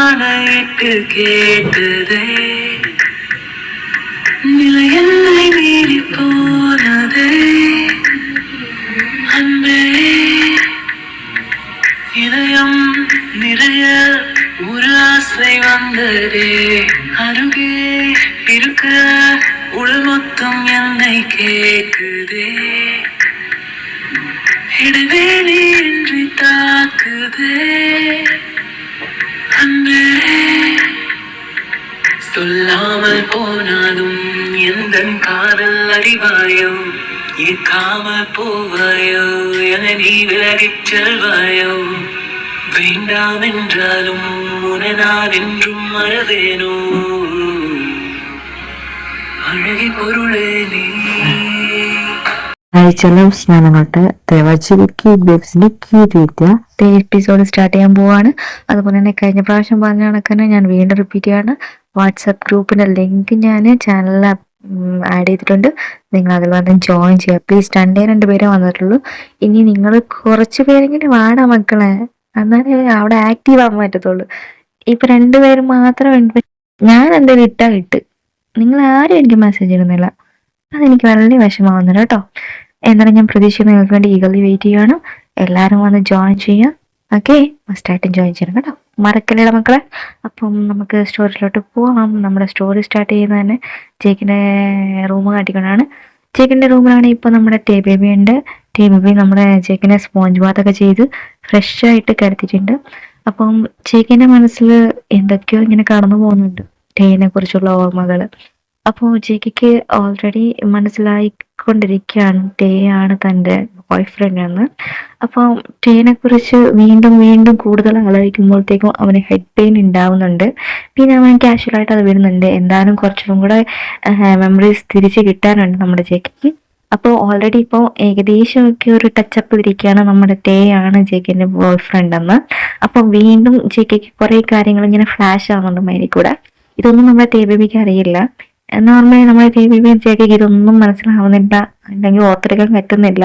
ஆணையிட்டு கேட்டதே நிலை என்னை மீறி போனதே அன்பே இதயம் நிறைய ஒரு ஆசை வந்ததே அருகே இருக்க உடல் மொத்தம் என்னை கேக்குதே இடைவேளி இன்றி தாக்குதே அன்பே சொல்லாமல் போனாலும் எந்த காதல் அறிவாயோ ஏற்காமல் போவாயோ என நீ விலகிச் செல்வாயோ வேண்டாம் என்றாலும் உன்னை நான் என்றும் மறவேனோ அழகி பொருளே நீ അയച്ചെല്ലാം സ്നാനമാട്ടെ തേവാച്ചിക്ക് ക്യൂട്ട് ബേബ്സിന്റെ ക്യൂട്ട് വിദ്യ എപ്പിസോഡ് സ്റ്റാർട്ട് ചെയ്യാൻ പോവാണ്. അതുപോലെ തന്നെ കഴിഞ്ഞ പ്രാവശ്യം പറഞ്ഞ കണക്ക് ഞാൻ വീണ്ടും റിപ്പീറ്റ് ചെയ്യാണ്. വാട്സാപ്പ് ഗ്രൂപ്പിന്റെ ലിങ്ക് ഞാൻ ചാനലിൽ ആഡ് ചെയ്തിട്ടുണ്ട്. നിങ്ങൾ അതിൽ വന്ന് ജോയിൻ ചെയ്യുക പ്ലീസ്. 2 പേരെ വന്നിട്ടുള്ളൂ. ഇനി നിങ്ങൾ കുറച്ച് പേരെങ്കിലും വാടാ മക്കളെ, എന്നാലേ അവിടെ ആക്റ്റീവ് ആവാൻ പറ്റത്തുള്ളൂ. ഇപ്പൊ 2 പേര് മാത്രം ഞാൻ എന്തെങ്കിലും ഇട്ട് നിങ്ങൾ ആരും എനിക്ക് മെസ്സേജ് ഇടുന്നില്ല. അതെനിക്ക് വളരെ വിഷമാവുന്നില്ല കേട്ടോ. എന്നാലും ഞാൻ പ്രതീക്ഷിച്ച് നിങ്ങൾക്ക് വേണ്ടി ഈഗർലി വെയിറ്റ് ചെയ്യാണ്. എല്ലാവരും വന്ന് ജോയിൻ ചെയ്യാം. ഓക്കെ, മസ്റ്റായിട്ടും ജോയിൻ ചെയ്യണം കേട്ടോ, മറക്കല്ലേടാ മക്കളെ. അപ്പം നമുക്ക് സ്റ്റോറിയിലോട്ട് പോവാം. നമ്മുടെ സ്റ്റോറി സ്റ്റാർട്ട് ചെയ്യുന്നത് തന്നെ ചേക്കിൻ്റെ റൂം കാട്ടിക്കൊണ്ടാണ്. ചേക്കിൻ്റെ റൂമിലാണ് ഇപ്പോൾ നമ്മുടെ ടേ ബേബി ഉണ്ട്. ടേ ബേബി നമ്മുടെ ചേക്കിനെ സ്പോഞ്ച് ബാത്തൊക്കെ ചെയ്ത് ഫ്രഷ് ആയിട്ട് കിടത്തിയിട്ടുണ്ട്. അപ്പം ചേക്കിൻ്റെ മനസ്സിൽ എന്തൊക്കെയോ ഇങ്ങനെ കടന്നു പോകുന്നുണ്ട്, ടേനെ കുറിച്ചുള്ള ഓർമ്മകൾ. അപ്പോൾ ജെക്കിക്ക് ഓൾറെഡി മനസ്സിലായിക്കൊണ്ടിരിക്കുകയാണ് ടേ ആണ് തൻ്റെ ബോയ് ഫ്രണ്ട് എന്ന്. അപ്പോൾ ടേനെ കുറിച്ച് വീണ്ടും വീണ്ടും കൂടുതൽ ആലോചിക്കുമ്പോഴത്തേക്കും അവന് ഹെഡ് പെയിൻ ഉണ്ടാവുന്നുണ്ട്. പിന്നെ അവൻ കാഷ്വലായിട്ട് അത് വരുന്നുണ്ട്. എന്തായാലും കുറച്ചും കൂടെ മെമ്മറീസ് തിരിച്ച് കിട്ടാനുണ്ട് നമ്മുടെ ജെക്കിക്ക്. അപ്പോൾ ഓൾറെഡി ഇപ്പോൾ ഏകദേശമൊക്കെ ഒരു ടച്ചപ്പ് ഇരിക്കുകയാണ് നമ്മുടെ ടേ ആണ് ജെക്കിൻ്റെ ബോയ് ഫ്രണ്ട് എന്ന്. അപ്പോൾ വീണ്ടും ജെക്കിക്ക് കുറേ കാര്യങ്ങൾ ഇങ്ങനെ ഫ്ലാഷ് ആവുന്നുണ്ട് മൈൻഡിൽ കൂടെ. ഇതൊന്നും നമ്മുടെ ടേ ബേബിക്ക് അറിയില്ല. നോർമലി നമ്മുടെ ടി വി ചേക്ക് ഇതൊന്നും മനസ്സിലാവുന്നില്ല, അല്ലെങ്കിൽ ഓർത്തെടുക്കാൻ പറ്റുന്നില്ല.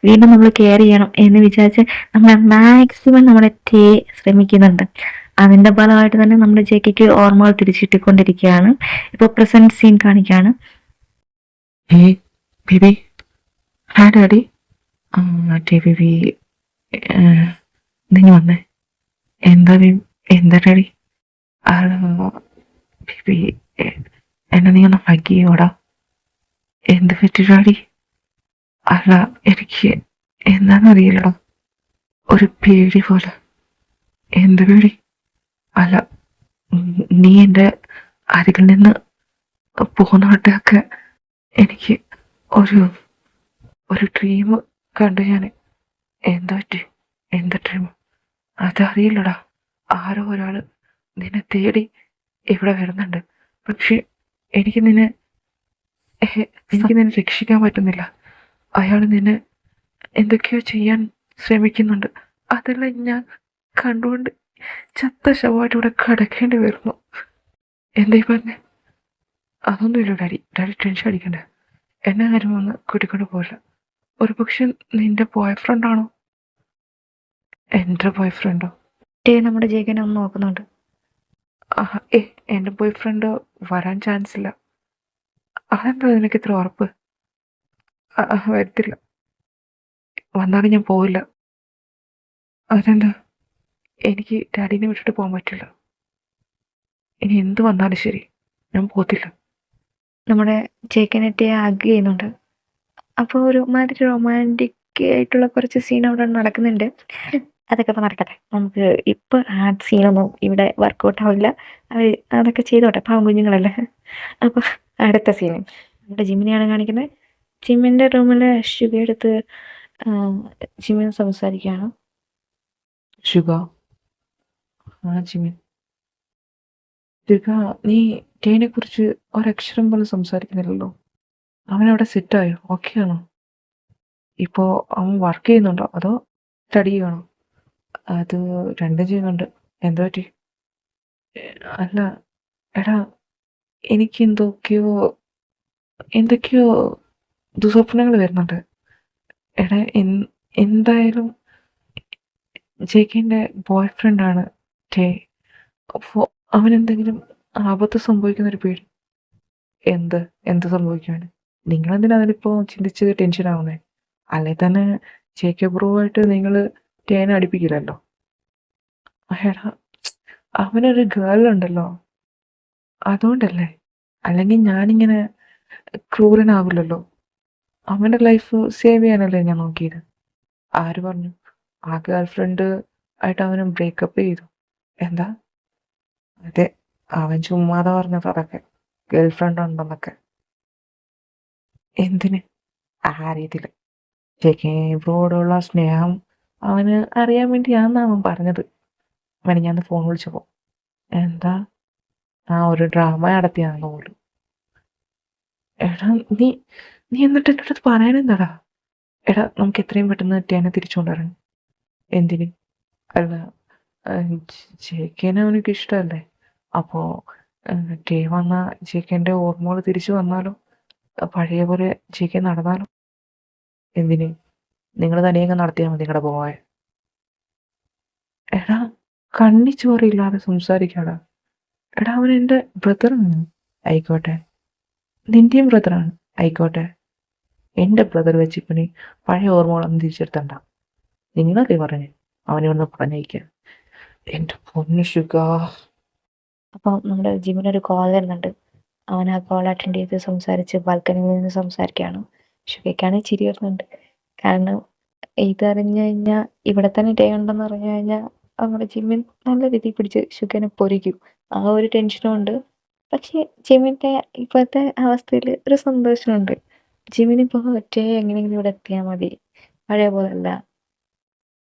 വീണ്ടും നമ്മൾ കെയർ ചെയ്യണം എന്ന് വിചാരിച്ച് നമ്മൾ മാക്സിമം നമ്മുടെ ടേ ശ്രമിക്കുന്നുണ്ട്. അതിന്റെ ഫലമായിട്ട് തന്നെ നമ്മുടെ ജെക്കിക്ക് ഓർമ്മകൾ തിരിച്ചിട്ടിക്കൊണ്ടിരിക്കുകയാണ്. ഇപ്പൊ പ്രസന്റ് സീൻ കാണിക്കുകയാണ്. വന്നേ എന്താ ഡാഡി? എന്നെ നീ ഒന്ന് ഹഗ് ചെയ്യോടാ. എന്ത് പറ്റിടാടി? അല്ല, എനിക്ക് എന്താണെന്നറിയില്ലടാ, ഒരു പേടി പോലെ. എന്ത് പേടി? അല്ല, നീ എൻ്റെ അരികിൽ നിന്ന് പോകുന്നതൊക്കെ എനിക്ക് ഒരു ഡ്രീം കണ്ടു ഞാൻ. എന്താ പറ്റി? എന്താ ഡ്രീം? അതറിയില്ലടാ. ആരോ ഒരാൾ നിന്നെ തേടി ഇവിടെ വരുന്നുണ്ട്. പക്ഷെ എനിക്ക് നിന്നെ രക്ഷിക്കാൻ പറ്റുന്നില്ല. അയാൾ നിന്നെ എന്തൊക്കെയോ ചെയ്യാൻ ശ്രമിക്കുന്നുണ്ട്. അതെല്ലാം ഞാൻ കണ്ടുകൊണ്ട് ചത്ത ശവമായിട്ട് ഇവിടെ കിടക്കേണ്ടി വരുന്നു. എന്തായി പറഞ്ഞേ? അതൊന്നുമില്ല ഡാഡി ടെൻഷൻ അടിക്കണ്ട. എന്നെ ആരും ഒന്ന് കൂട്ടിക്കൊണ്ട് പോകില്ല. ഒരു പക്ഷെ നിന്റെ ബോയ് ഫ്രണ്ടാണോ? എൻ്റെ ബോയ് ഫ്രണ്ടോ? നമ്മുടെ ജേക്കനെ ഒന്ന് നോക്കുന്നുണ്ട്. എൻ്റെ ബോയ് ഫ്രണ്ട് വരാൻ ചാൻസ് ഇല്ല. അതെന്താ നിനക്ക് ഇത്ര ഉറപ്പ്? വരത്തില്ല. വന്നാലും ഞാൻ പോവില്ല. അതെന്താ? എനിക്ക് ഡാഡീനെ വിട്ടിട്ട് പോകാൻ പറ്റില്ല. ഇനി എന്ത് വന്നാലും ശരി, ഞാൻ പോകത്തില്ല. നമ്മുടെ ചേക്കനെറ്റെ ഹഗ് ചെയ്യുന്നുണ്ട്. അപ്പോൾ ഒരുമാതിരി റൊമാൻറ്റിക് ആയിട്ടുള്ള കുറച്ച് സീൻ അവിടെ നടക്കുന്നുണ്ട്. അതൊക്കെ ഇപ്പം നടക്കട്ടെ. നമുക്ക് ഇപ്പം ആ സീനൊന്നും ഇവിടെ വർക്കൗട്ട് ആവില്ല. അതൊക്കെ ചെയ്തോട്ടെ, പാവം കുഞ്ഞുങ്ങളല്ലേ. അപ്പോൾ അടുത്ത സീന് നമ്മുടെ ജിമ്മിനെയാണ് കാണിക്കുന്നത്. ജിമ്മിൻ്റെ റൂമിൽ ശുഭ എടുത്ത് ജിമ്മിന് സംസാരിക്കുകയാണ്. ശുഭ, ജിമ്മിൻ, നീ ടേനെ കുറിച്ച് ഒരക്ഷരം പോലും സംസാരിക്കുന്നില്ലല്ലോ. അവനവിടെ സെറ്റായോ? ഓക്കെ ആണോ? ഇപ്പോൾ അവൻ വർക്ക് ചെയ്യുന്നുണ്ടോ അതോ സ്റ്റഡി ചെയ്യണോ? അത് രണ്ടും ചെയ്യുന്നുണ്ട്. എന്താ പറ്റി? അല്ല എടാ, എനിക്ക് എന്തൊക്കെയോ ദുസ്വപ്നങ്ങൾ വരുന്നുണ്ട്. എടാ, എന്തായാലും ജെക്കിൻ്റെ ബോയ് ഫ്രണ്ടാണ് ടേ. അപ്പോൾ അവനെന്തെങ്കിലും ആപത്ത് സംഭവിക്കുന്നൊരു പേടി. എന്ത് എന്ത് സംഭവിക്കാണ്? നിങ്ങളെന്തിനാ അതിലിപ്പോൾ ചിന്തിച്ച് ടെൻഷനാവുന്നേ? അല്ലേ തന്നെ ജെ.കെ. ബ്രോവായിട്ട് നിങ്ങൾ ടേനെ അടുപ്പിക്കില്ലല്ലോ. എടാ, അവനൊരു ഗേൾ ഉണ്ടല്ലോ, അതുകൊണ്ടല്ലേ. അല്ലെങ്കിൽ ഞാനിങ്ങനെ ക്രൂരനാവില്ലല്ലോ. അവൻ്റെ ലൈഫ് സേവ് ചെയ്യാനല്ലേ ഞാൻ നോക്കിയത്. ആര് പറഞ്ഞു? ആ ഗേൾ ഫ്രണ്ട് ആയിട്ട് അവന് ബ്രേക്കപ്പ് ചെയ്തു. എന്താ? അതെ, അവൻ ചുമ്മാതെ പറഞ്ഞത് അതൊക്കെ. ഗേൾ ഫ്രണ്ട് ഉണ്ടെന്നൊക്കെ. എന്തിന്? ആ രീതിയിൽ ജെ.കെ. ബ്രോയോടുള്ള സ്നേഹം അവന് അറിയാൻ വേണ്ടിയാണെന്ന് അവൻ പറഞ്ഞത്. ഞാൻ ഫോൺ വിളിച്ചപ്പോൾ. എന്താ? ആ ഒരു ഡ്രാമ നടത്തിയാണെന്ന് പോലും. എടാ, നീ നീ എന്നിട്ട് എൻ്റെ അടുത്ത് പറയാനെന്താടാ? എടാ, നമുക്ക് എത്രയും പെട്ടെന്ന് ടേനെ തിരിച്ചു കൊണ്ടുവരണം. എന്തിന്? അല്ല, ജെ.കെനെ അവനക്ക് ഇഷ്ടമല്ലേ. അപ്പോൾ ടേ വന്ന ജെ.കെൻ്റെ ഓർമ്മകൾ തിരിച്ചു വന്നാലോ? പഴയ പോലെ ജെ.കെ നടന്നാലോ? എന്തിന്? നിങ്ങൾ തനിയങ്ങ് നടത്തിയാൽ മതി നിങ്ങളുടെ പോയെ. എടാ, കണ്ണി ചോരയില്ലാതെ സംസാരിക്കാടാ. എടാ, അവൻ എൻ്റെ ബ്രദറാണ്. ആയിക്കോട്ടെ. നിൻ്റെയും ബ്രദറാണ്. ആയിക്കോട്ടെ. എൻ്റെ ബ്രദർ വെച്ച് ഇപ്പം നീ പഴയ ഓർമ്മകളൊന്നും തിരിച്ചെടുത്തണ്ട. നിങ്ങളല്ലേ പറഞ്ഞ് അവനിവിടുന്ന് പറഞ്ഞയക്കാൻ. എൻ്റെ പൊന്നു ഷുഗാ. അപ്പോൾ നമ്മുടെ ജിമ്മിനൊരു കോൾ വരുന്നുണ്ട്. അവൻ ആ കോൾ അറ്റൻഡ് ചെയ്ത് സംസാരിച്ച് ബാൽക്കണിയിൽ നിന്ന് സംസാരിക്കുകയാണ്. ഷുഗയ്ക്കാണ് ചിരി വരുന്നുണ്ട്. കാരണം ഇതറിഞ്ഞു കഴിഞ്ഞാൽ ഇവിടെ തന്നെ ടേ ഉണ്ടെന്ന് പറഞ്ഞു കഴിഞ്ഞാൽ നമ്മുടെ ജിമ്മിൻ നല്ല രീതിയിൽ പിടിച്ച് ഷുഗനെ പൊരിക്കും. ആ ഒരു ടെൻഷനും ഉണ്ട്. പക്ഷേ ജിമ്മിൻ്റെ ഇപ്പോഴത്തെ അവസ്ഥയിൽ ഒരു സന്തോഷമുണ്ട്. ജിമ്മിനിപ്പോൾ ടേ എങ്ങനെയെങ്കിലും ഇവിടെ എത്തിയാൽ മതി, പഴയ പോലല്ല.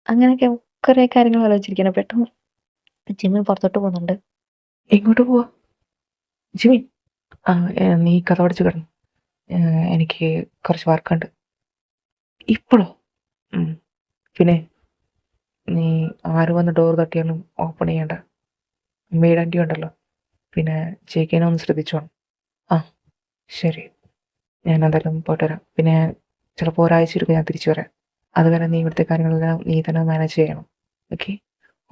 അങ്ങനെയൊക്കെ കുറേ കാര്യങ്ങൾ ആലോചിച്ചിരിക്കണം. പെട്ടെന്ന് ജിമ്മിൻ പുറത്തോട്ട് പോകുന്നുണ്ട്. എങ്ങോട്ട് പോവാ ജിമി? ആ, നീ കഥ പഠിച്ച് കിടന്നു. എനിക്ക് കുറച്ച് വർക്കുണ്ട്. ഇപ്പോഴോ? പിന്നെ നീ ആര് വന്ന് ഡോർ തട്ടിയാലും ഓപ്പൺ ചെയ്യണ്ട. മെയ്ഡ് ആൻറ്റി ഉണ്ടല്ലോ. പിന്നെ ജെ.കെനെ ഒന്ന് ശ്രദ്ധിച്ചോണം. ആ, ശരി. ഞാൻ എന്തായാലും പോയിട്ട് വരാം. പിന്നെ ചിലപ്പോൾ ഒരാഴ്ച എടുക്കും ഞാൻ തിരിച്ചു വരാം. അതുവരെ നീ ഇവിടുത്തെ കാര്യങ്ങളെല്ലാം നീ തന്നെ മാനേജ് ചെയ്യണം. ഓക്കെ?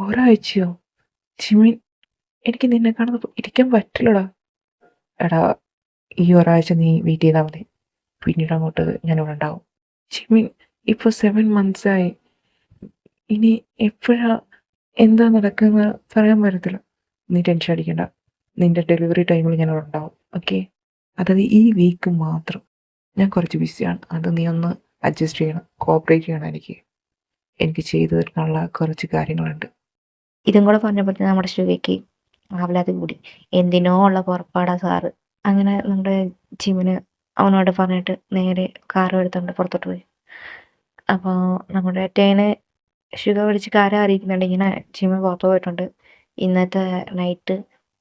ഒരാഴ്ചയോ? ജിമി, എനിക്ക് നിന്നെ കാണുന്നത് ഇരിക്കാൻ പറ്റില്ലടാ. എടാ, ഈ ഒരാഴ്ച നീ വെയിറ്റ് ചെയ്താൽ മതി. പിന്നീട് അങ്ങോട്ട് ഞാനിവിടെ ഉണ്ടാവും. ജിമി, ഇപ്പോൾ 7 months ആയി. ഇനി എപ്പോഴാ എന്താ നടക്കുന്ന പറയാൻ പറ്റത്തില്ല. നീ ടെൻഷൻ അടിക്കണ്ട. നിന്റെ ഡെലിവറി ടൈമിൽ ഞാനിവിടെ ഉണ്ടാവും. ഓക്കെ? അതായത് ഈ വീക്ക് മാത്രം ഞാൻ കുറച്ച് ബിസിയാണ്. അത് നീ ഒന്ന് അഡ്ജസ്റ്റ് ചെയ്യണം, കോപ്പറേറ്റ് ചെയ്യണം. എനിക്ക് ചെയ്തു തരാനുള്ള കുറച്ച് കാര്യങ്ങളുണ്ട്. ഇതും കൂടെ പറഞ്ഞപ്പോഴത്തേന് നമ്മുടെ ഷുഗയ്ക്ക് ആവലാതി കൂടി. എന്തിനോ ഉള്ള പുറപ്പാടാ സാറ്. അങ്ങനെ നമ്മുടെ ജിമ്മിന് അവനോട് പറഞ്ഞിട്ട് നേരെ കാറും എടുത്തുകൊണ്ട് പുറത്തോട്ട് പോയി. അപ്പോൾ നമ്മുടെ ടേനെ ഷുഗർ പിടിച്ച് കാര്യം അറിയിക്കുന്നുണ്ട്. ഇങ്ങനെ ജിമ്മ് പുറത്ത് പോയിട്ടുണ്ട്. ഇന്നത്തെ നൈറ്റ്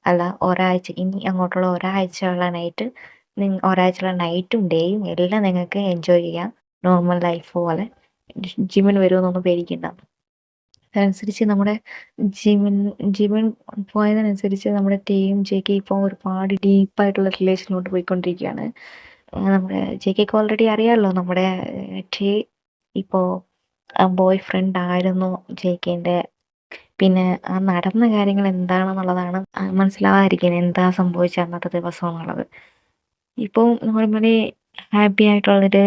അല്ല, ഒരാഴ്ച ഇനി അങ്ങോട്ടുള്ള ഒരാഴ്ചയുള്ള നൈറ്റ് ഒരാഴ്ചയുള്ള നൈറ്റും ഡേയും എല്ലാം നിങ്ങൾക്ക് എൻജോയ് ചെയ്യാം, നോർമൽ ലൈഫ് പോലെ. ജിമ്മിന് വരുമെന്നൊന്നും പേടിക്കണ്ട. അതനുസരിച്ച് നമ്മുടെ ജിമിൻ പോയതിനനുസരിച്ച് നമ്മുടെ ടേയും ജെ.കെ ഇപ്പോൾ ഒരുപാട് ഡീപ്പായിട്ടുള്ള റിലേഷനിലോട്ട് പോയിക്കൊണ്ടിരിക്കുകയാണ്. നമ്മുടെ ജെ.കെക്ക് ഓൾറെഡി അറിയാമല്ലോ നമ്മുടെ ടേ ഇപ്പോൾ ബോയ് ഫ്രണ്ട് ആയിരുന്നു ജെ.കെൻ്റെ. പിന്നെ ആ നടന്ന കാര്യങ്ങൾ എന്താണെന്നുള്ളതാണ് മനസ്സിലാവാതിരിക്കുന്നത്, എന്താ സംഭവിച്ചത് അന്നത്തെ ദിവസം എന്നുള്ളത്. ഇപ്പോൾ നോർമലി ഹാപ്പി ആയിട്ടുള്ളൊരു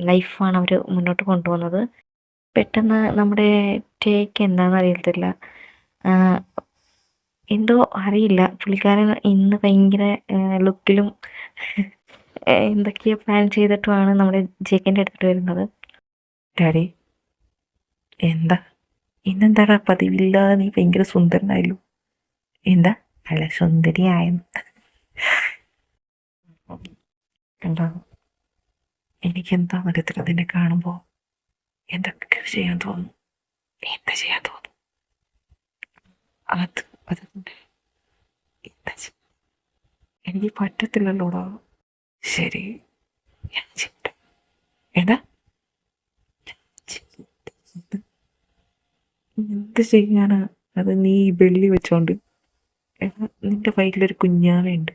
ലൈഫാണ് അവർ മുന്നോട്ട് കൊണ്ടുപോകുന്നത്. പെട്ടെന്ന് നമ്മുടെ ടേക്ക് എന്താണെന്ന് അറിയത്തില്ല, എന്തോ അറിയില്ല, പുള്ളിക്കാരൻ ഇന്ന് ഭയങ്കര ലുക്കിലും എന്തൊക്കെയോ പ്ലാൻ ചെയ്തിട്ടുമാണ് നമ്മുടെ ജെക്കിൻ്റെ അടുത്ത് വരുന്നത്. ഡാഡി, എന്താ ഇന്നെന്താടാ പതിവില്ലാതെ നീ ഭയങ്കര സുന്ദരനായല്ലോ. എന്താ? അല്ല, സുന്ദരിയായെന്ന്. എന്താ? എനിക്കെന്താ അറിയത്തില്ല, നിന്നെ കാണുമ്പോൾ എന്തൊക്കെ ചെയ്യാൻ തോന്നും. എന്താ ചെയ്യാൻ തോന്നും? അത് എന്താ എനിക്ക് പറ്റത്തില്ലല്ലോടാ. ശരി, ഞാൻ ചെയ്യട്ടെ. എന്താ? എന്ത് ചെയ്യാനാ? അത് നീ വെള്ളി വെച്ചോണ്ട്. നിന്റെ വയറ്റിലൊരു കുഞ്ഞാവയുണ്ട്,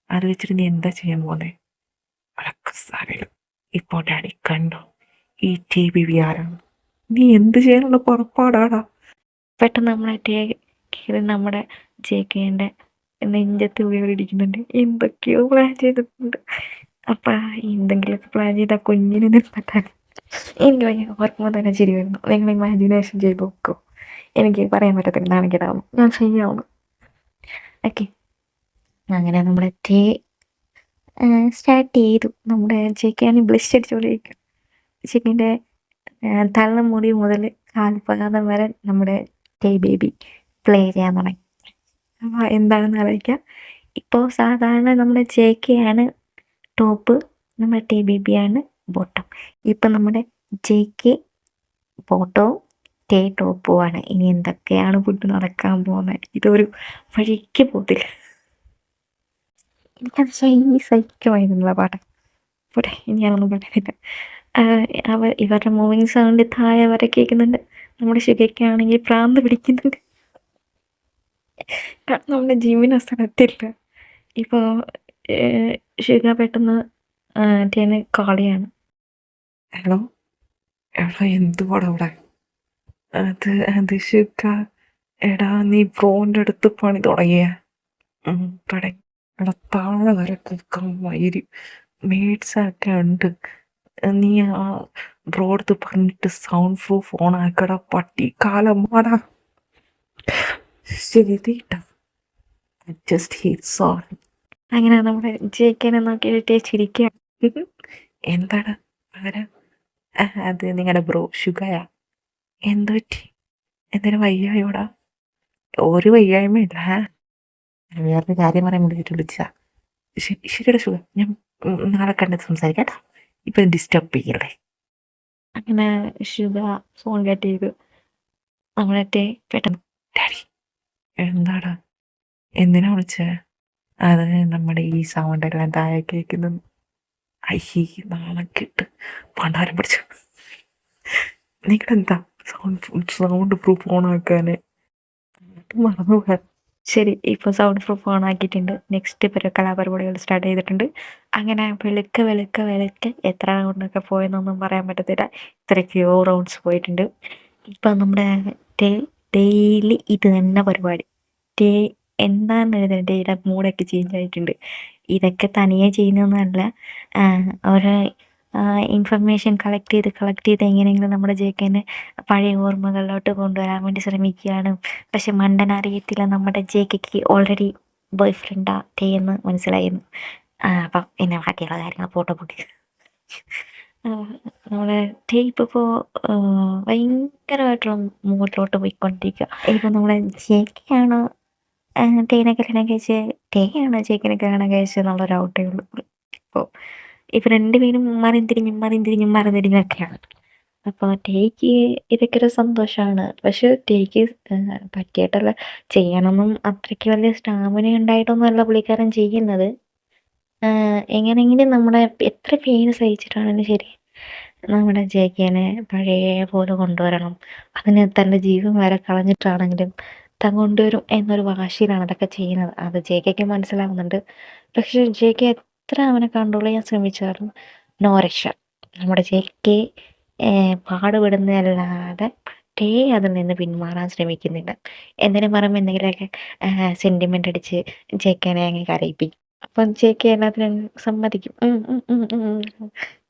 അത് വെച്ചിട്ട് നീ എന്താ ചെയ്യാൻ പോന്നെ? അതൊക്കെ സാരമില്ല. ഇപ്പോൾ ഡാഡി കണ്ടോ ഈ ടി.ബി.വി ആരാണ്? നീ എന്ത് ചെയ്യാനുള്ള പുറപ്പാടാടാ? പെട്ടെന്ന് നമ്മളെ ഇത് നമ്മുടെ ജെ.കെൻ്റെ നെഞ്ചത്ത് വീണിരിക്കുന്നുണ്ട്. എന്തൊക്കെയോ പ്ലാൻ ചെയ്തിട്ടുണ്ട്. അപ്പം എന്തെങ്കിലുമൊക്കെ പ്ലാൻ ചെയ്താൽ കുഞ്ഞിന് നിർത്തട്ടെ. എനിക്ക് ഭയങ്കര ഓർക്കുമ്പോൾ തന്നെ ചിരി വരുന്നു. നിങ്ങൾ ഇമാജിനേഷൻ ചെയ്ത് നോക്കൂ. എനിക്ക് പറയാൻ പറ്റത്തില്ല, നാണക്കേടാവുന്നു. ഞാൻ ശരിയാവുന്നു. ഓക്കെ, അങ്ങനെ നമ്മുടെ ഡേ സ്റ്റാർട്ട് ചെയ്തു. നമ്മുടെ ജെ.കെ ബ്ലഷ് അടിച്ചുകൊണ്ടിരിക്കും. ജെ.കെൻ്റെ തള്ളമുടി മുതൽ കാൽപാദം വരെ നമ്മുടെ ഡേ ബേബി പ്ലേ ചെയ്യാൻ തുടങ്ങി. അപ്പോൾ എന്താണെന്ന് ആലോചിക്കാം. ഇപ്പോൾ സാധാരണ നമ്മുടെ ജെ.കെ ആണ് ടോപ്പ്, നമ്മുടെ ഡേ ബേബിയാണ് ബോട്ടം. ഇപ്പം നമ്മുടെ ജെ.കെ ബോട്ടവും ഡേ ടോപ്പുമാണ്. ഇനി എന്തൊക്കെയാണ് ഫുഡ് നടക്കാൻ പോകുന്നത്, ഇതൊരു വഴിക്ക് പോകത്തില്ല. എനിക്കത് സഹിക്കുമായിരുന്നുള്ള പാട്ട്. പോട്ടെ, ഇനി ഞാനൊന്നും പറയുന്നില്ല. ഇവരുടെ മൂവിങ് സൗണ്ട് താഴെ വരെ കേൾക്കുന്നുണ്ട്. നമ്മുടെ ശുഗയ്ക്കാണെങ്കിൽ പ്രാന്ത് പിടിക്കുന്നുണ്ട്. കാരണം നമ്മുടെ ജിമ്മിന് സ്ഥലത്തില്ല. ഇപ്പോൾ ശുഗ പെട്ടെന്ന് ടേന് കോളിയാണ്. ഹലോ, എടാ എന്തുവാടാ ഇവിടെ? അത് ശുക്ക, എടാ നീ ബ്രോൻ്റെ അടുത്ത് പണി തുടങ്ങിയ തുടങ്ങി. എടാ താഴെ വരെ കേൾക്കാൻ വൈരി മേഡ്സൊക്കെ ഉണ്ട്. നീ ആ ബ്രോ അടുത്ത് പറഞ്ഞിട്ട് സൗണ്ട് പ്രൂഫ് ഓൺ ആക്കടാ പട്ടി കാലമാടാ. ശരി തീട്ടാ, ജസ്റ്റ് ഹീ സോറി. അങ്ങനെ നമ്മുടെ ജെ.കെനെ നോക്കിയിട്ട് ചിരിക്കുക. എന്താണ് പകരം? അത് നിങ്ങളുടെ ബ്രോ ശുഗയാ. എന്ത് പറ്റി? എന്തിനു വയ്യായോടാ? ഒരു വയ്യായ്മയില്ല. വേറൊരു കാര്യം പറയാൻ വേണ്ടിയിട്ട് വിളിച്ചാ. ശരിയുടെ ശുഗ, ഞാൻ നാളെ കണ്ടിട്ട് സംസാരിക്കാം കേട്ടോ. ഇപ്പം ഡിസ്റ്റർബ് ചെയ്യല്ലേ. അങ്ങനെ ശുഗ ഫോൺ കട്ട് ചെയ്തു. നമ്മുടെ പെട്ടെന്ന് ഡാഡി എന്താടാ, എന്തിനാ വിളിച്ചേ? അത് നമ്മുടെ ഈ സൗണ്ട് എല്ലാം താഴെ കേൾക്കുന്നു. അയ്യേ നാളെ കിട്ട് പണ്ടാരം പിടിച്ചു. നിങ്ങളെന്താ സൗണ്ട് പ്രൂഫ് ഓൺ ആക്കാന് മറന്നു പോയാ? ശരി, ഇപ്പോൾ സൗണ്ട് പ്രൂഫ് ഓൺ ആക്കിയിട്ടുണ്ട്. നെക്സ്റ്റ് കലാപരിപാടികൾ സ്റ്റാർട്ട് ചെയ്തിട്ടുണ്ട്. അങ്ങനെ വെളുക്കെ എത്ര റൗണ്ടൊക്കെ പോയെന്നൊന്നും പറയാൻ പറ്റത്തില്ല. ഇത്രയ്ക്കോ റൗണ്ട്സ് പോയിട്ടുണ്ട്. ഇപ്പം നമ്മുടെ ഡെയിലി ഇത് തന്നെ പരിപാടി. ഡേ എന്താണെന്ന് എഴുതുന്നത്, ഡേയുടെ മൂഡൊക്കെ ചേഞ്ച് ആയിട്ടുണ്ട്. ഇതൊക്കെ തനിയെ ചെയ്യുന്നതൊന്നുമല്ല. ഓരോ ഇൻഫർമേഷൻ കളക്ട് ചെയ്ത് എങ്ങനെയെങ്കിലും നമ്മുടെ ജെ.കെനെ പഴയ ഓർമ്മകളിലോട്ട് കൊണ്ടുവരാൻ വേണ്ടി ശ്രമിക്കുകയാണ്. പക്ഷെ മണ്ടനറിയത്തില്ല, നമ്മുടെ ജെ.കെക്ക് ഓൾറെഡി ബോയ് ഫ്രണ്ടാ ഡേ എന്ന് മനസ്സിലായിരുന്നു. അപ്പം എന്നെ ബാക്കിയുള്ള കാര്യങ്ങൾ പോട്ടെ പൊട്ടി. നമ്മുടെ ഡേ ഇപ്പോൾ ഭയങ്കരമായിട്ടുള്ള മൂഡിലോട്ട് പോയിക്കൊണ്ടിരിക്കുക. ഇപ്പം നമ്മുടെ ജെ.കെ ആണോ ടേനെ കല്യാണം കഴിച്ച്, ടേ ആണോ ജെ.കെനെ കല്യാണം കഴിച്ചത് എന്നുള്ളൊരു ഡൗട്ടേ ഉള്ളൂ. ഇപ്പോൾ രണ്ടുപേരും മറിതിരിഞ്ഞൊക്കെയാണ്. അപ്പോൾ ടേക്ക് ഇതൊക്കെ ഒരു സന്തോഷമാണ്. പക്ഷെ ടേക്ക് പറ്റിയിട്ടല്ല, ചെയ്യണമെന്നും അത്രയ്ക്ക് വലിയ സ്റ്റാമിന ഉണ്ടായിട്ടൊന്നുമല്ല പുള്ളിക്കാരൻ ചെയ്യുന്നത്. എങ്ങനെയെങ്കിലും നമ്മുടെ എത്ര പെയിൻ സഹിച്ചിട്ടാണെങ്കിലും ശരി, നമ്മുടെ ജെ.കെനെ പഴയ പോലെ കൊണ്ടുവരണം. അതിന് തൻ്റെ ജീവൻ വരെ കളഞ്ഞിട്ടാണെങ്കിലും താൻ കൊണ്ടുവരും എന്നൊരു വാശിയിലാണ് അതൊക്കെ ചെയ്യുന്നത്. അത് ജെ.കെക്ക് മനസ്സിലാവുന്നുണ്ട്. പക്ഷെ ജെ.കെ എത്ര അവനെ കൺട്രോൾ ചെയ്യാൻ ശ്രമിച്ചാലും നോ രക്ഷ. നമ്മുടെ ജെ.കെ പാടുപെടുന്നതല്ലാതെ ടേ അതിൽ നിന്ന് പിന്മാറാൻ ശ്രമിക്കുന്നില്ല. എന്തിനും പറയുമ്പോൾ എന്തെങ്കിലുമൊക്കെ സെൻറ്റിമെൻ്റ് അടിച്ച് ജെ.കെനെ അങ്ങ് കരയിപ്പിക്കും. അപ്പം ജെ.കെ എല്ലാത്തിനും സമ്മതിക്കും.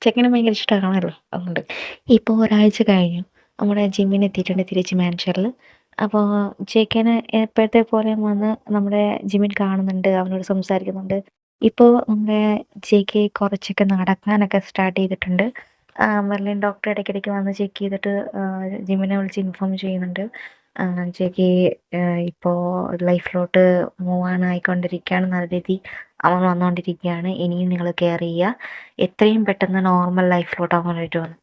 ചെക്കനെ ഭയങ്കര ഇഷ്ടമാണല്ലോ, അതുകൊണ്ട്. ഇപ്പോൾ ഒരാഴ്ച കഴിഞ്ഞു, നമ്മുടെ ജിമ്മിന് എത്തിയിട്ടുണ്ട് തിരിച്ച് മാൻഷറിൽ. അപ്പോൾ ജെ.കെനെ എപ്പോഴത്തെ പോലെ വന്ന് നമ്മുടെ ജിമ്മിൻ കാണുന്നുണ്ട്, അവനോട് സംസാരിക്കുന്നുണ്ട്. ഇപ്പോൾ നമ്മുടെ ജെ.കെ കുറച്ചൊക്കെ നടക്കാനൊക്കെ സ്റ്റാർട്ട് ചെയ്തിട്ടുണ്ട്. മെർലിൻ ഡോക്ടർ ഇടയ്ക്കിടയ്ക്ക് വന്ന് ചെക്ക് ചെയ്തിട്ട് ജിമ്മിനെ വിളിച്ച് ഇൻഫോം ചെയ്യുന്നുണ്ട്. ജെ.കെ ഇപ്പോൾ ലൈഫിലോട്ട് മൂവ് ഓൺ ആയിക്കൊണ്ടിരിക്കുകയാണ്. നല്ല രീതി അവൻ വന്നുകൊണ്ടിരിക്കുകയാണ്. ഇനിയും നിങ്ങൾ കെയർ ചെയ്യുക, എത്രയും പെട്ടെന്ന് നോർമൽ ലൈഫിലോട്ട് അവൻ വരുമെന്ന്.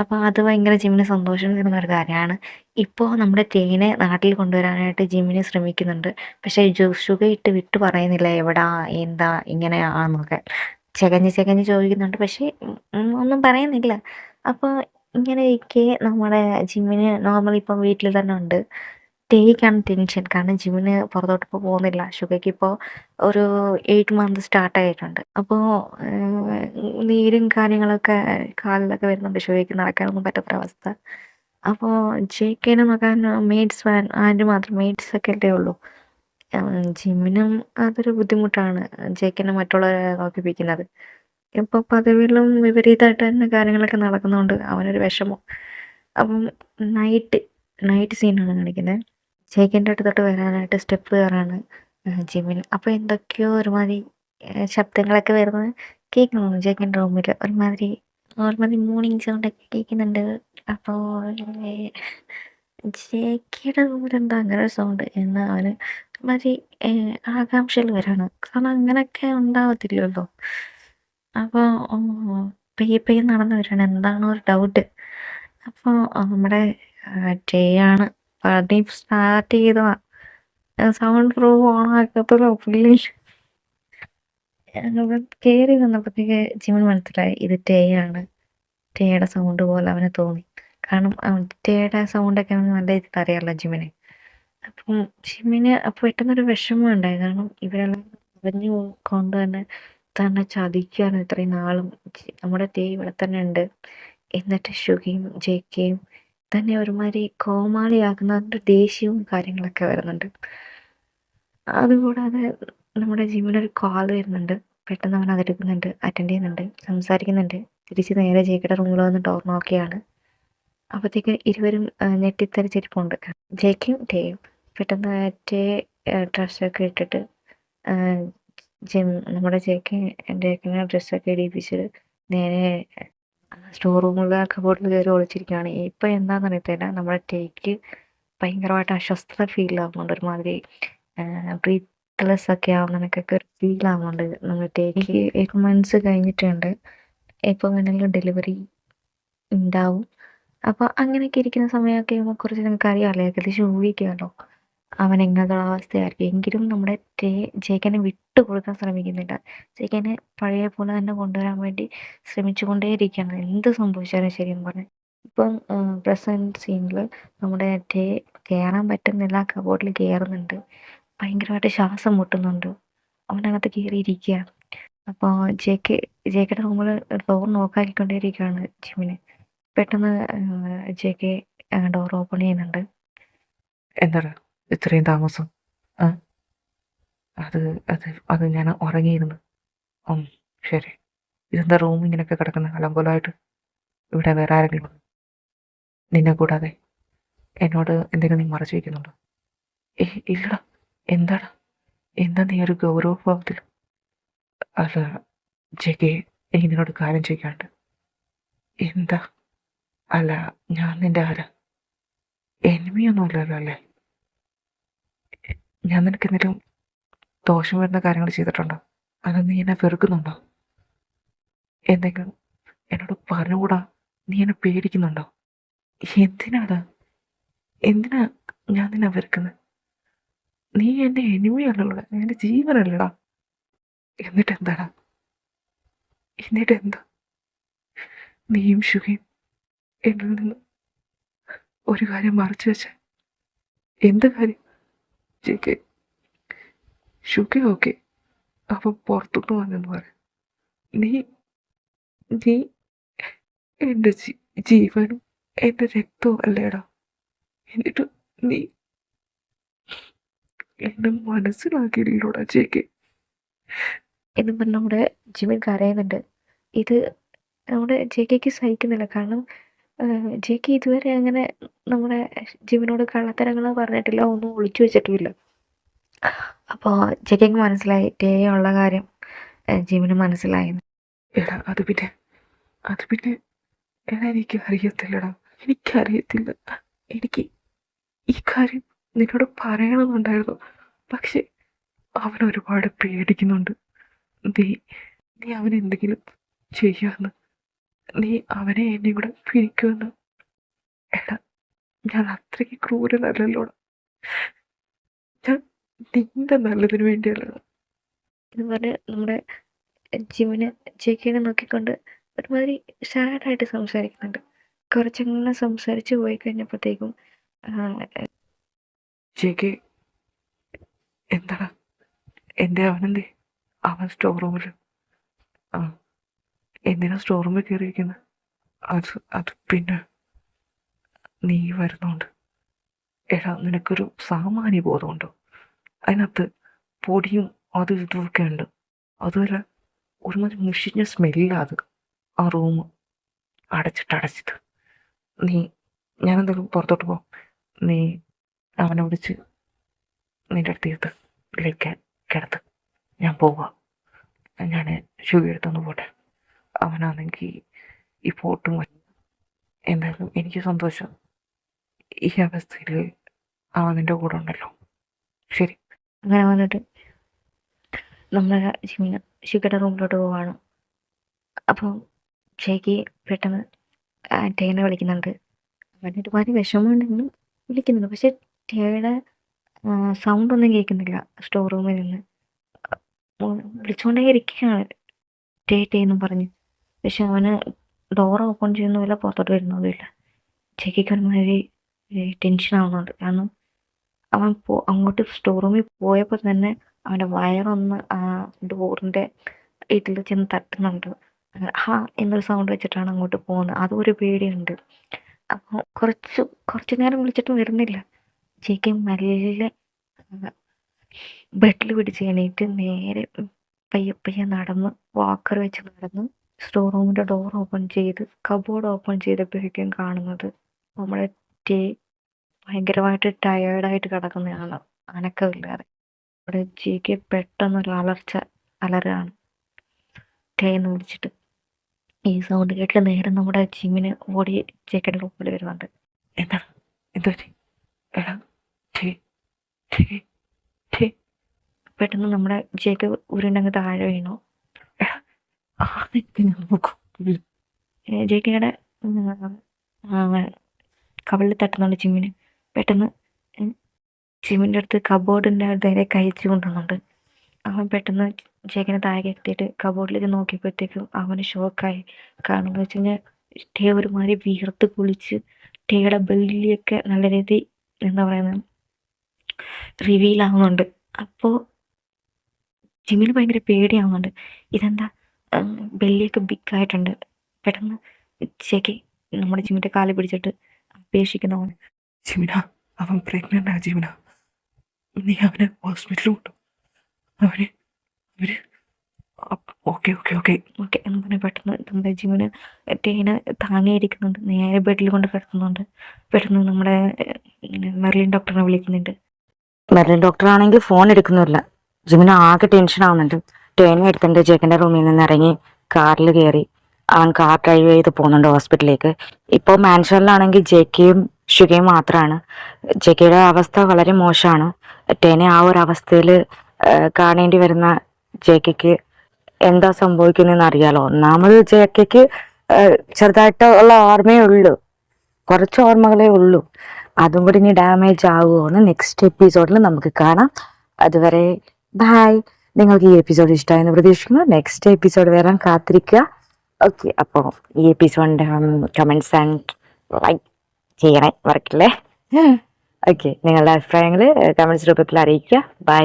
അപ്പോൾ അത് ഭയങ്കര ജിമ്മിന് സന്തോഷം തരുന്നൊരു കാര്യമാണ്. ഇപ്പോൾ നമ്മുടെ ടേനെ നാട്ടിൽ കൊണ്ടുവരാനായിട്ട് ജിമ്മിന് ശ്രമിക്കുന്നുണ്ട്. പക്ഷേ ഷുഗ വിട്ട് പറയുന്നില്ല എവിടാ, എന്താ, ഇങ്ങനെയാണെന്നൊക്കെ ചകഞ്ഞ് ചോദിക്കുന്നുണ്ട്. പക്ഷേ ഒന്നും പറയുന്നില്ല. അപ്പോൾ ഇങ്ങനെയൊക്കെ നമ്മുടെ ജിമ്മിന് നോർമലി ഇപ്പം വീട്ടിൽ തന്നെ ഉണ്ട്. ടേക്കാണ് ടെൻഷൻ, കാരണം ജിമ്മിന് പുറത്തോട്ട് ഇപ്പോൾ പോകുന്നില്ല. ഷുഗയ്ക്ക് ഇപ്പോൾ ഒരു 8 മന്ത് സ്റ്റാർട്ടായിട്ടുണ്ട്. അപ്പോൾ നീരും കാര്യങ്ങളൊക്കെ കാലിലൊക്കെ വരുന്നുണ്ട്. ഷുഗയ്ക്ക് നടക്കാനൊന്നും പറ്റാത്തൊരവസ്ഥ. അപ്പോൾ ജെയ്ക്കേനെ നോക്കാൻ മെയ്ഡ്സ് ആൻഡ് മാത്രം മെയ്ഡ്സൊക്കെ അല്ലേ ഉള്ളൂ. ജിമ്മിനും അതൊരു ബുദ്ധിമുട്ടാണ് ജെയ്ക്കിനെ മറ്റുള്ളവരെ നോക്കിപ്പിക്കുന്നത്. ഇപ്പോൾ പതിവിലും വിപരീതമായിട്ട് തന്നെ കാര്യങ്ങളൊക്കെ നടക്കുന്നതുകൊണ്ട് അവനൊരു വിഷമം. അപ്പം നൈറ്റ് നൈറ്റ് സീനാണ് കാണിക്കുന്നത്. ജെയ്ക്കിൻ്റെ അടുത്തോട്ട് വരാനായിട്ട് സ്റ്റെപ്പ് കയറാണ് ജിമ്മിന്. അപ്പോൾ എന്തൊക്കെയോ ഒരുമാതിരി ശബ്ദങ്ങളൊക്കെ വരുന്നത് കേൾക്കുന്നു ജെയ്ക്കിൻ്റെ റൂമിൽ. ഒരുമാതിരി മോർണിംഗ് സൗണ്ടൊക്കെ കേൾക്കുന്നുണ്ട്. അപ്പോൾ ജെയ്ക്കിയുടെ റൂമിൽ എന്താ അങ്ങനെ ഒരു സൗണ്ട് എന്ന് അവന് ഒരുമാതിരി ആകാംക്ഷയിൽ വരാണ്. കാരണം അങ്ങനെയൊക്കെ ഉണ്ടാവത്തില്ലല്ലോ. അപ്പോൾ പയ്യെ പയ്യെ നടന്നു വരികയാണ്. എന്താണോ ഒരു ഡൗട്ട്. അപ്പോൾ നമ്മുടെ ജെയാണ് പണി സ്റ്റാർട്ട് ചെയ്തതാ. സൗണ്ട് പ്രൂഫ് ഓണാക്കത്തുള്ള പുള്ളി കയറി വന്നപ്പോഴത്തേക്ക് ജിമ്മിന് മനസ്സിലായി ഇത് ടേയാണ്. ടേയുടെ സൗണ്ട് പോലെ അവന് തോന്നി. കാരണം ടേയുടെ സൗണ്ടൊക്കെ അവന് നല്ല രീതിയിൽ അറിയാമല്ലോ ജിമ്മിന്. അപ്പം ജിമ്മിന് അപ്പോൾ പെട്ടെന്നൊരു വിഷമം ഉണ്ടായി. കാരണം ഇവരെല്ലാം അറിഞ്ഞു കൊണ്ട് തന്നെ ചതിക്കുകയാണ് ഇത്രയും നാളും. നമ്മുടെ ടേ ഇവിടെ തന്നെ ഉണ്ട്. എന്നിട്ട് ഷുഗയും ജെയ്ക്കയും തന്നെ ഒരുമാതിരി കോമാളിയാക്കുന്നതിൻ്റെ ദേഷ്യവും കാര്യങ്ങളൊക്കെ വരുന്നുണ്ട്. അതുകൂടാതെ നമ്മുടെ ജിമ്മിനൊരു കോൾ വരുന്നുണ്ട്. പെട്ടെന്ന് അവൻ അതെടുക്കുന്നുണ്ട്, അറ്റൻഡ് ചെയ്യുന്നുണ്ട്, സംസാരിക്കുന്നുണ്ട്. തിരിച്ച് നേരെ ജെയ്ക്കയുടെ റൂമിൽ വന്ന് ഡോർ നോക്കിയാണ്. അപ്പോഴത്തേക്ക് ഇരുവരും ഞെട്ടിത്തെറിച്ചിരിപ്പുണ്ട് ജെയ്ക്കും ടേയും. പെട്ടെന്ന് ടേ ഡ്രസ്സൊക്കെ ഇട്ടിട്ട് നമ്മുടെ ജെയ്ക്കിനെ ഡ്രസ്സൊക്കെ ഇടിപ്പിച്ച് നേരെ സ്റ്റോർ റൂമിലെ കബോർഡിൽ കയറി ഒളിച്ചിരിക്കുകയാണ്. ഇപ്പം എന്താണെന്ന് അറിയത്തില്ല, നമ്മുടെ ടേക്ക് ഭയങ്കരമായിട്ട് അസ്വസ്ഥത ഫീൽ ആകുന്നുണ്ട്. ഒരുമാതിരി ബ്രീത്ത്ലെസ് ഒക്കെ ആവുന്നതിനൊക്കെ ഒരു ഫീൽ ആവുന്നുണ്ട്. നമ്മുടെ ടേക്ക് 8 months കഴിഞ്ഞിട്ടുണ്ട്. എപ്പോൾ വേണമെങ്കിലും ഡെലിവറി ഉണ്ടാവും. അപ്പോൾ അങ്ങനെയൊക്കെ ഇരിക്കുന്ന സമയമൊക്കെ ആകുമ്പോൾ കുറച്ച് നിങ്ങൾക്ക് അറിയാമല്ലോ, ഏകദേശം ഊഹിക്കാമല്ലോ അവൻ എങ്ങനത്തെ അവസ്ഥയായിരിക്കും. എങ്കിലും നമ്മുടെ ജേക്കനെ വിട്ടു കൊടുക്കാൻ ശ്രമിക്കുന്നില്ല. ജേക്കനെ പഴയ പോലെ തന്നെ കൊണ്ടുവരാൻ വേണ്ടി ശ്രമിച്ചുകൊണ്ടേയിരിക്കുകയാണ് എന്ത് സംഭവിച്ചാലും ശരിയെന്ന് പറഞ്ഞ്. ഇപ്പം പ്രസൻറ്റ് സീനിൽ നമ്മുടെ കയറാൻ പറ്റുന്നില്ല, കബോർഡിൽ കയറുന്നുണ്ട്, ഭയങ്കരമായിട്ട് ശ്വാസം മുട്ടുന്നുണ്ട്, അവനകത്ത് കയറിയിരിക്കുക. അപ്പോൾ ജെയ്ക്കയുടെ റൂമിൽ ഡോർ നോക്കാക്കിക്കൊണ്ടേയിരിക്കുകയാണ് ജിമ്മിന്. പെട്ടെന്ന് ജെയ്ക്ക് ഡോർ ഓപ്പൺ ചെയ്യുന്നുണ്ട്. എന്താണ് ഇത്രയും താമസം? അത് അത് അത് ഞാൻ ഉറങ്ങിയിരുന്നു. ശരി. ഇതെന്താ റൂം ഇങ്ങനെയൊക്കെ കിടക്കുന്ന അലങ്കോലമായിട്ട്? ഇവിടെ വേറെ ആരെങ്കിലും ഉണ്ടോ നിന്നെ കൂടാതെ? എന്നോട് എന്തെങ്കിലും നീ മറച്ചു വയ്ക്കുന്നുണ്ടോ? ഇല്ലടാ. എന്താടാ? എന്താ നീ ഒരു ഗൗരവഭാവത്തിൽ? അല്ല ജെക്കെ, എനിക്ക് നിന്നോട് കാര്യം ചോദിക്കാണ്ട്. എന്താ? അല്ല, ഞാൻ നിന്റെ ആരാ? എനിമിയൊന്നുമില്ലല്ലോ അല്ലേ? ഞാൻ നിനക്ക് എന്തെങ്കിലും ദോഷം വരുന്ന കാര്യങ്ങൾ ചെയ്തിട്ടുണ്ടോ? അത് നീ എന്നെ വെറുക്കുന്നുണ്ടോ? എന്തെങ്കിലും എന്നോട് പറഞ്ഞുകൂടാ? നീ എന്നെ പേടിക്കുന്നുണ്ടോ? എന്തിനാടാ? എന്തിനാ ഞാൻ നിന്നെ വെറുക്കുന്നത്? നീ എൻ്റെ എനിമിയല്ലല്ലോടാ, എൻ്റെ ജീവനല്ലടാ. എന്നിട്ടെന്താടാ? എന്നിട്ടെന്താ? നീയും ഷുഗയും എന്നിൽ നിന്ന് ഒരു കാര്യം മറച്ചു വെച്ച. എന്ത് കാര്യം? ജെക്കെ, ഷുഗ ഓക്കെ, അപ്പം പുറത്തോട്ട് വന്നെന്ന് പറയാം. നീ നീ എൻ്റെ ജീവനും എൻ്റെ രക്തവും അല്ലേടാ. എന്നിട്ട് നീ എന്നെ മനസ്സിലാക്കിയില്ലോടാ ജെക്കെ. എന്ന് പറഞ്ഞ് നമ്മുടെ ജിമ്മിൻ കരയുന്നുണ്ട്. ഇത് നമ്മുടെ ജെയ്ക്ക് സഹിക്കുന്നില്ല. കാരണം ജെയ്ക്ക് ഇതുവരെ അങ്ങനെ നമ്മുടെ ജിമ്മിനോട് കള്ളത്തരങ്ങൾ പറഞ്ഞിട്ടില്ല, ഒന്നും ഒളിച്ചു വെച്ചിട്ടുമില്ല. അപ്പോൾ ജെയ്ക്ക് മനസ്സിലായി ടേ ഉള്ള കാര്യം ജിമ്മിന് മനസ്സിലായി. എടാ അത് പിന്നെ എടാ എനിക്ക് അറിയത്തില്ലടാ, എനിക്കറിയത്തില്ല. എനിക്ക് ഈ കാര്യം നിന്നോട് പറയണമെന്നുണ്ടായിരുന്നു, പക്ഷെ അവൻ ഒരുപാട് പേടിക്കുന്നുണ്ട്. നീ നീ അവനെന്തെങ്കിലും ചെയ്യുമെന്ന്, നീ അവനെ എന്നെ കൂടെ പിരിക്കുമെന്ന്. എടാ, ഞാൻ അത്രയ്ക്ക് ക്രൂരനല്ലല്ലോടാ. ഞാൻ നിന്റെ നല്ലതിന് വേണ്ടിയല്ലടാ. എന്ന് പറഞ്ഞ് നമ്മുടെ ജിമ്മിന് ജെയ്ക്കിനെ നോക്കിക്കൊണ്ട് ഒരുമാതിരി സാഡായിട്ട് സംസാരിക്കുന്നുണ്ട്. കുറച്ചങ്ങനെ സംസാരിച്ച് പോയി കഴിഞ്ഞപ്പോഴത്തേക്കും ജെക്കെ, എന്താടാ? അവനെന്തേ? അവൻ സ്റ്റോർ റൂമിൽ. എന്തിനാ സ്റ്റോർ റൂമിൽ കയറിയിരിക്കുന്നത്? അത് പിന്നെ നീ വരുന്നുണ്ട്. എടാ, നിനക്കൊരു സാമാന്യ ബോധമുണ്ടോ? അതിനകത്ത് പൊടിയും അതും ഇതുമൊക്കെ ഉണ്ട്. അതുവരെ ഒരുമാതിരി മുഷിഞ്ഞ സ്മെല്ലാ അത്. ആ റൂം അടച്ചിട്ട് നീ, ഞാനെന്തായാലും പുറത്തോട്ട് പോകാം. നീ അവനെ വിളിച്ച് നിൻ്റെ അടുത്ത് ഇരുത്ത്, വിളിക്കാൻ കിടത്ത്. ഞാൻ പോവാ. ഞാൻ ഷുഗർ എടുത്തൊന്ന് പോട്ടെ. അവനാണെങ്കിൽ ഈ പോട്ടും എന്തായാലും എനിക്ക് സന്തോഷം. ഈ അവസ്ഥയിൽ അവൻ നിൻ്റെ കൂടെ ഉണ്ടല്ലോ. ശരി. അങ്ങനെ വന്നിട്ട് നമ്മളെ ജിമിന് ഷിക്കയുടെ റൂമിലോട്ട് പോവാണ്. അപ്പോൾ ഷേക്ക് പെട്ടെന്ന് ടേനെ വിളിക്കുന്നുണ്ട്. അവന് ഒരുമാതിരി വിഷമമുണ്ടെങ്കിലും വിളിക്കുന്നുണ്ട്. പക്ഷെ ടേയുടെ സൗണ്ട് ഒന്നും കേൾക്കുന്നില്ല സ്റ്റോർ റൂമിൽ നിന്ന്. വിളിച്ചുകൊണ്ടേ ഇരിക്കുകയാണ് ടേ എന്നും പറഞ്ഞ്. പക്ഷെ അവന് ഡോർ ഓപ്പൺ ചെയ്യുന്നുമില്ല, പുറത്തോട്ട് വരുന്നതുമില്ല. ഷേക്കിക്ക് ഒരുമാതിരി ടെൻഷൻ ആവുന്നുണ്ട്. കാരണം അവൻ അങ്ങോട്ട് സ്റ്റോർ റൂമിൽ പോയപ്പോൾ തന്നെ അവൻ്റെ വയറൊന്ന് ആ ഡോറിൻ്റെ ഇതിൽ ചെന്ന് തട്ടുന്നുണ്ട്. ഹാ എന്നൊരു സൗണ്ട് വെച്ചിട്ടാണ് അങ്ങോട്ട് പോകുന്നത്. അതും ഒരു പേടിയുണ്ട്. അപ്പോൾ കുറച്ച് നേരം വിളിച്ചിട്ടും വരുന്നില്ല. ജെയ്ക്ക് മെല്ലെ ബെഡിൽ പിടിച്ച് എണീറ്റ് നേരെ പയ്യെ നടന്ന് വാക്കർ വെച്ച് നടന്ന് സ്റ്റോർ റൂമിൻ്റെ ഡോർ ഓപ്പൺ ചെയ്ത് കബോർഡ് ഓപ്പൺ ചെയ്തപ്പോഴേക്കും കാണുന്നത് നമ്മുടെ ടേ ഭയങ്കരമായിട്ട് ടയേർഡായിട്ട് കിടക്കുന്നതാണ്, അനക്കമില്ലാതെ. അവിടെ ജെയ്ക്ക് പെട്ടെന്നൊരു അലറുകയാണ് ടേ എന്ന് വിളിച്ചിട്ട്. ഈ സൗണ്ട് കേട്ടിട്ട് നേരെ നമ്മുടെ ജിമ്മിന് ഓടി ജെയ്ക്കിൻ്റെ റൂമിൽ വരുന്നുണ്ട്. എന്താണ്? എന്താ? എടാ, പെട്ടെന്ന് നമ്മുടെ ജേക്ക് ഉരുണ്ടങ്ങ് താഴെ വീണു. ജേക്കിയുടെ കവിളിൽ തട്ടുന്നുണ്ട് ജിമ്മിന്. പെട്ടെന്ന് ജിമ്മിൻ്റെ അടുത്ത് കബോർഡിൻ്റെ നേരെ കഴിച്ചു കൊണ്ടുവന്നുണ്ട്. അവൻ പെട്ടെന്ന് ജേക്കിനെ താഴെ എത്തിയിട്ട് കബോർഡിലേക്ക് നോക്കിയപ്പോഴത്തേക്കും അവന് ഷോക്കായി. കാരണം എന്ന് വെച്ച് കഴിഞ്ഞാൽ ടേ ഒരുമാതിരി വീർത്ത് കുളിച്ച് ടേയുടെ ബെല്ലിയൊക്കെ നല്ല രീതി എന്താ പറയുന്നത് റിവീലാവുന്നുണ്ട്. അപ്പോൾ ജിമ്മിന് ഭയങ്കര പേടിയാവുന്നുണ്ട്. ഇതെന്താ ബെല്ലിയൊക്കെ ബിഗായിട്ടുണ്ട്. പെട്ടെന്ന് ചേക്ക് നമ്മുടെ ജിമ്മിൻ്റെ കാല് പിടിച്ചിട്ട് അപേക്ഷിക്കുന്നവൻ. ജിമിന, അവൻ പ്രഗ്നൻ്റാ. ജിമിന, നീ അവനെ ഹോസ്പിറ്റലിൽ കൊണ്ടു. അവര് ഓക്കെ എന്ന് പറഞ്ഞ് പെട്ടെന്ന് നമ്മുടെ ജിമ്മിന് ടേനെ താങ്ങിയിരിക്കുന്നുണ്ട്. നേരെ ബെഡിൽ കൊണ്ട് കിടത്തുന്നുണ്ട്. പെട്ടെന്ന് നമ്മുടെ മെർലിൻ ഡോക്ടറിനെ വിളിക്കുന്നുണ്ട്. മെർലിൻ ഡോക്ടറാണെങ്കിൽ ഫോൺ എടുക്കുന്നില്ല. ജിമിന് ആകെ ടെൻഷൻ ആവുന്നുണ്ട്. ടേനെ എടുത്തിട്ട് ജേക്കൻ്റെ റൂമിൽ നിന്ന് ഇറങ്ങി കാറിൽ കയറി അവൻ കാർ ഡ്രൈവ് ചെയ്ത് പോകുന്നുണ്ട് ഹോസ്പിറ്റലിലേക്ക്. ഇപ്പോൾ മാൻഷനിലാണെങ്കിൽ ജെക്കയും ഷുഗയും മാത്രമാണ്. ജെക്കയുടെ അവസ്ഥ വളരെ മോശമാണ്. ടേനെ ആ ഒരു അവസ്ഥയിൽ കാണേണ്ടി വരുന്ന ജെക്കയ്ക്ക് എന്താ സംഭവിക്കുന്നതെന്ന് അറിയാലോ. ഒന്നാമത് ജെക്കയ്ക്ക് ചെറുതായിട്ടുള്ള ഓർമ്മയേ ഉള്ളൂ, കുറച്ച് ഓർമ്മകളേ ഉള്ളൂ. അതും കൂടി ഇനി ഡാമേജ് ആകുമോയെന്ന് നെക്സ്റ്റ് എപ്പിസോഡിൽ നമുക്ക് കാണാം. അതുവരെ ബായ്. നിങ്ങൾക്ക് ഈ എപ്പിസോഡ് ഇഷ്ടമായെന്ന് പ്രതീക്ഷിക്കുന്നു. നെക്സ്റ്റ് എപ്പിസോഡ് വരാൻ കാത്തിരിക്കുക. ഓക്കെ, അപ്പോൾ ഈ എപ്പിസോഡിൻ്റെ കമൻറ്റ്സ് ആൻഡ് ലൈക്ക് ചെയ്യണേ, മറക്കില്ലേ. ഓക്കെ, നിങ്ങളുടെ അഭിപ്രായങ്ങൾ കമൻറ്റ്സ് രൂപത്തിൽ അറിയിക്കുക. ബൈ.